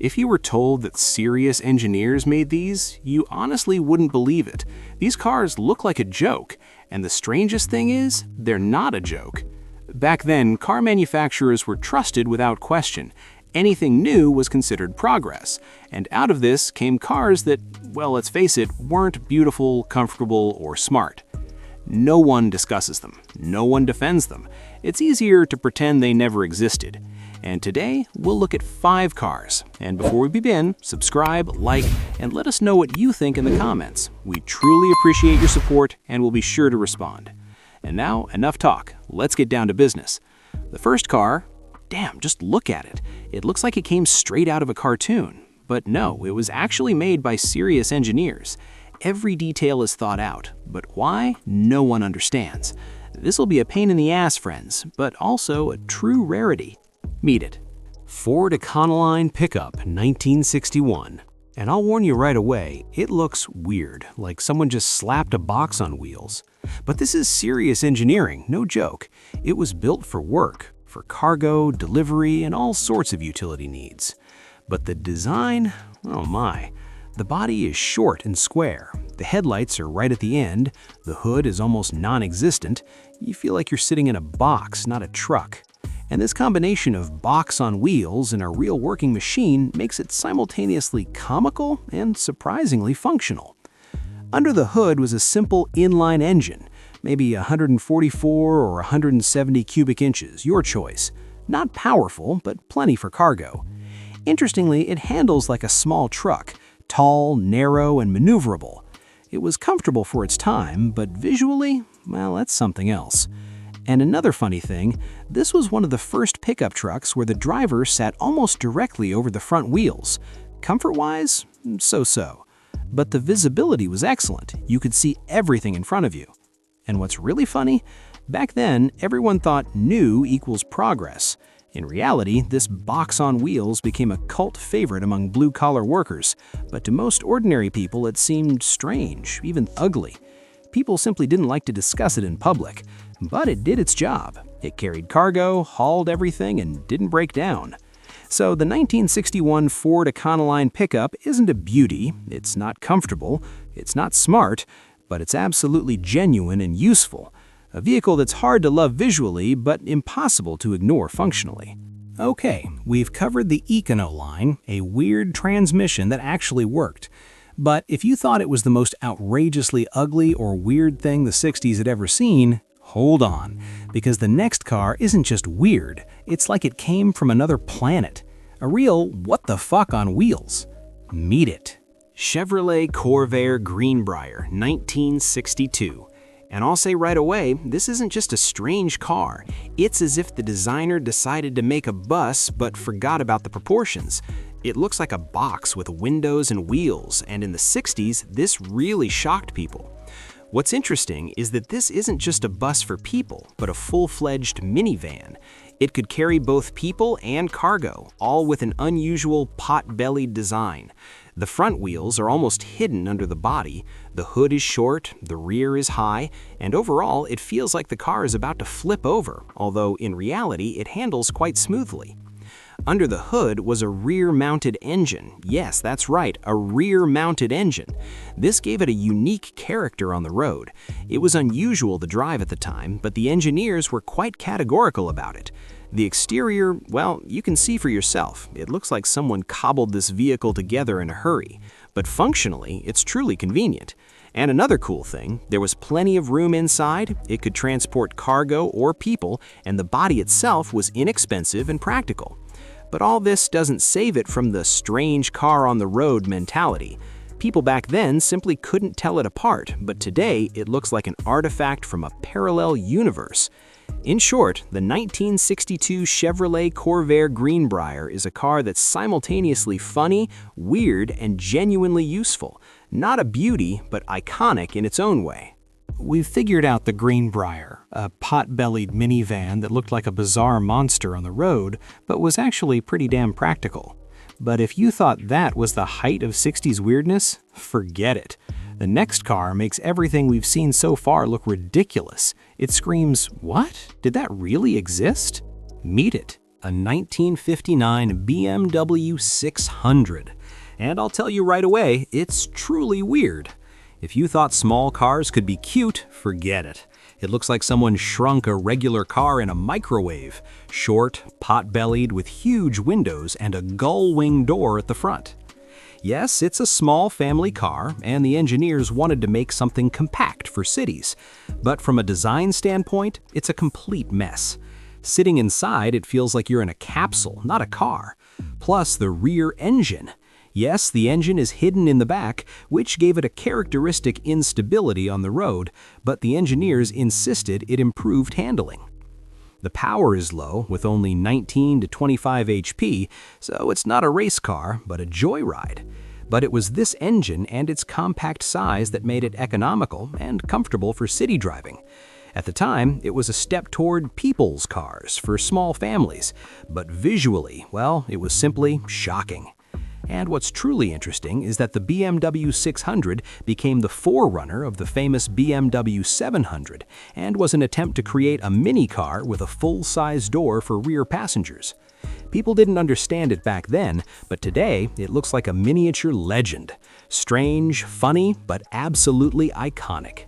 If you were told that serious engineers made these, you honestly wouldn't believe it. These cars look like a joke, and the strangest thing is, they're not a joke. Back then, car manufacturers were trusted without question. Anything new was considered progress, and out of this came cars that, well, let's face it, weren't beautiful, comfortable, or smart. No one discusses them. No one defends them. It's easier to pretend they never existed. And today, we'll look at 5 cars. And before we begin, subscribe, like, and let us know what you think in the comments. We truly appreciate your support, and we'll be sure to respond. And now, enough talk. Let's get down to business. The first car, damn, just look at it. It looks like it came straight out of a cartoon. But no, it was actually made by serious engineers. Every detail is thought out, but why? No one understands. This will be a pain in the ass, friends, but also a true rarity. Meet it. Ford Econoline pickup, 1961. And I'll warn you right away, it looks weird, like someone just slapped a box on wheels. But this is serious engineering, no joke. It was built for work, for cargo, delivery, and all sorts of utility needs. But the design, oh my. The body is short and square. The headlights are right at the end. The hood is almost non-existent. You feel like you're sitting in a box, not a truck. And this combination of box on wheels and a real working machine makes it simultaneously comical and surprisingly functional. Under the hood was a simple inline engine, maybe 144 or 170 cubic inches, your choice. Not powerful, but plenty for cargo. Interestingly, it handles like a small truck, tall, narrow, and maneuverable. It was comfortable for its time, but visually, well, that's something else. And another funny thing, this was one of the first pickup trucks where the driver sat almost directly over the front wheels. Comfort-wise, so-so. But the visibility was excellent. You could see everything in front of you. And what's really funny, back then, everyone thought new equals progress. In reality, this box on wheels became a cult favorite among blue-collar workers, but to most ordinary people it seemed strange, even ugly. People simply didn't like to discuss it in public, but it did its job. It carried cargo, hauled everything, and didn't break down. So the 1961 Ford Econoline pickup isn't a beauty, it's not comfortable, it's not smart, but it's absolutely genuine and useful. A vehicle that's hard to love visually, but impossible to ignore functionally. Okay, we've covered the Econoline, a weird transmission that actually worked. But if you thought it was the most outrageously ugly or weird thing the 60s had ever seen, hold on, because the next car isn't just weird, it's like it came from another planet. A real what the fuck on wheels. Meet it. Chevrolet Corvair Greenbrier, 1962. And I'll say right away, this isn't just a strange car. It's as if the designer decided to make a bus but forgot about the proportions. It looks like a box with windows and wheels, and in the 60s, this really shocked people. What's interesting is that this isn't just a bus for people, but a full-fledged minivan. It could carry both people and cargo, all with an unusual pot-bellied design. The front wheels are almost hidden under the body, the hood is short, the rear is high, and overall it feels like the car is about to flip over, although in reality it handles quite smoothly. Under the hood was a rear-mounted engine. Yes, that's right, a rear-mounted engine. This gave it a unique character on the road. It was unusual to drive at the time, but the engineers were quite categorical about it. The exterior, well, you can see for yourself. It looks like someone cobbled this vehicle together in a hurry. But functionally, it's truly convenient. And another cool thing, there was plenty of room inside, it could transport cargo or people, and the body itself was inexpensive and practical. But all this doesn't save it from the strange car on the road mentality. People back then simply couldn't tell it apart, but today it looks like an artifact from a parallel universe. In short, the 1962 Chevrolet Corvair Greenbrier is a car that's simultaneously funny, weird, and genuinely useful. Not a beauty, but iconic in its own way. We've figured out the Greenbrier, a pot-bellied minivan that looked like a bizarre monster on the road, but was actually pretty damn practical. But if you thought that was the height of 60s weirdness, forget it. The next car makes everything we've seen so far look ridiculous. It screams, what? Did that really exist? Meet it. a 1959 BMW 600. And I'll tell you right away, it's truly weird. If you thought small cars could be cute, forget it. It looks like someone shrunk a regular car in a microwave, short, pot-bellied with huge windows and a gull-wing door at the front. Yes, it's a small family car, and the engineers wanted to make something compact for cities. But from a design standpoint, it's a complete mess. Sitting inside, it feels like you're in a capsule, not a car. Plus, the rear engine. Yes, the engine is hidden in the back, which gave it a characteristic instability on the road, but the engineers insisted it improved handling. The power is low, with only 19 to 25 HP, so it's not a race car, but a joyride. But it was this engine and its compact size that made it economical and comfortable for city driving. At the time, it was a step toward people's cars for small families, but visually, well, it was simply shocking. And what's truly interesting is that the BMW 600 became the forerunner of the famous BMW 700 and was an attempt to create a mini car with a full-size door for rear passengers. People didn't understand it back then, but today it looks like a miniature legend. Strange, funny, but absolutely iconic.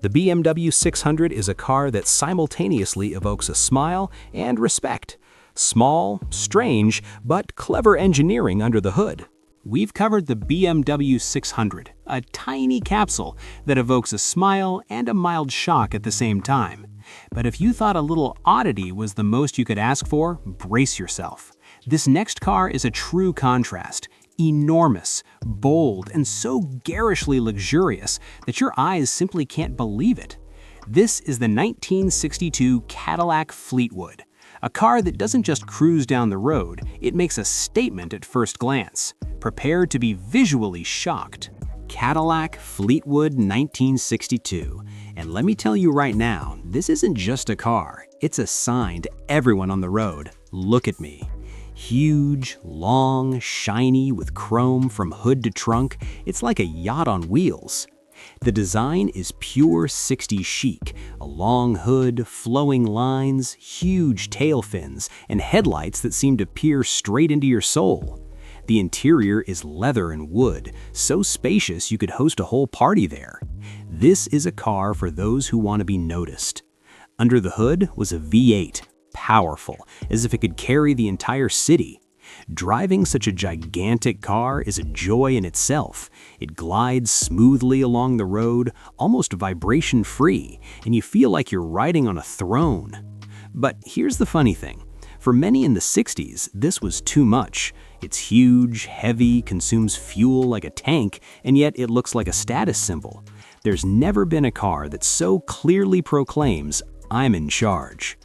The BMW 600 is a car that simultaneously evokes a smile and respect. Small, strange, but clever engineering under the hood. We've covered the BMW 600, a tiny capsule that evokes a smile and a mild shock at the same time. But if you thought a little oddity was the most you could ask for, brace yourself. This next car is a true contrast. Enormous, bold, and so garishly luxurious that your eyes simply can't believe it. This is the 1962 Cadillac Fleetwood. A car that doesn't just cruise down the road, it makes a statement at first glance. Prepare to be visually shocked. Cadillac Fleetwood 1962. And let me tell you right now, this isn't just a car, it's a sign to everyone on the road. Look at me. Huge, long, shiny, with chrome from hood to trunk, it's like a yacht on wheels. The design is pure 60s chic, a long hood, flowing lines, huge tail fins, and headlights that seem to peer straight into your soul. The interior is leather and wood, so spacious you could host a whole party there. This is a car for those who want to be noticed. Under the hood was a V8, powerful, as if it could carry the entire city. Driving such a gigantic car is a joy in itself. It glides smoothly along the road, almost vibration-free, and you feel like you're riding on a throne. But here's the funny thing. For many in the 60s, this was too much. It's huge, heavy, consumes fuel like a tank, and yet it looks like a status symbol. There's never been a car that so clearly proclaims, "I'm in charge."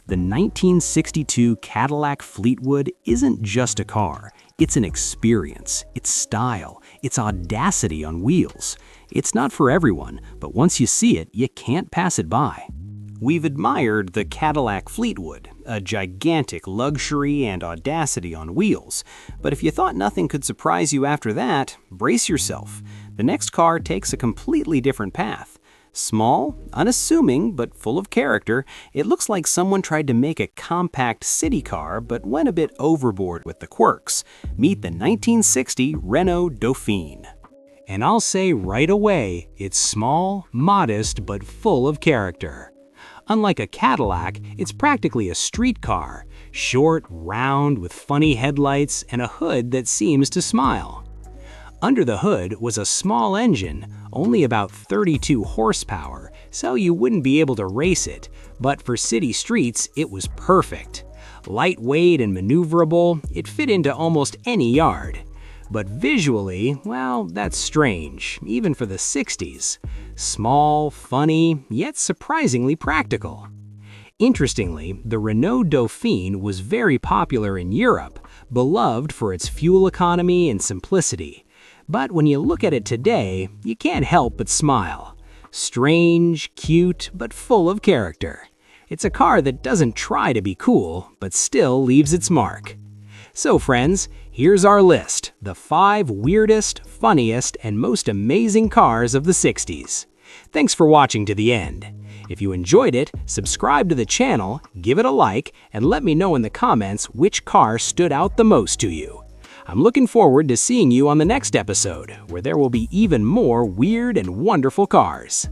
The 1962 Cadillac Fleetwood isn't just a car. It's an experience, it's style, it's audacity on wheels. It's not for everyone, but once you see it, you can't pass it by. We've admired the Cadillac Fleetwood, a gigantic luxury and audacity on wheels. But if you thought nothing could surprise you after that, brace yourself. The next car takes a completely different path. Small, unassuming, but full of character, it looks like someone tried to make a compact city car but went a bit overboard with the quirks. Meet the 1960 Renault Dauphine. And I'll say right away, it's small, modest, but full of character. Unlike a Cadillac, it's practically a street car, short, round, with funny headlights and a hood that seems to smile. Under the hood was a small engine, only about 32 horsepower, so you wouldn't be able to race it, but for city streets, it was perfect. Lightweight and maneuverable, it fit into almost any yard. But visually, well, that's strange, even for the 60s. Small, funny, yet surprisingly practical. Interestingly, the Renault Dauphine was very popular in Europe, beloved for its fuel economy and simplicity. But when you look at it today, you can't help but smile. Strange, cute, but full of character. It's a car that doesn't try to be cool, but still leaves its mark. So friends, here's our list, the 5 weirdest, funniest, and most amazing cars of the 60s. Thanks for watching to the end. If you enjoyed it, subscribe to the channel, give it a like, and let me know in the comments which car stood out the most to you. I'm looking forward to seeing you on the next episode, where there will be even more weird and wonderful cars.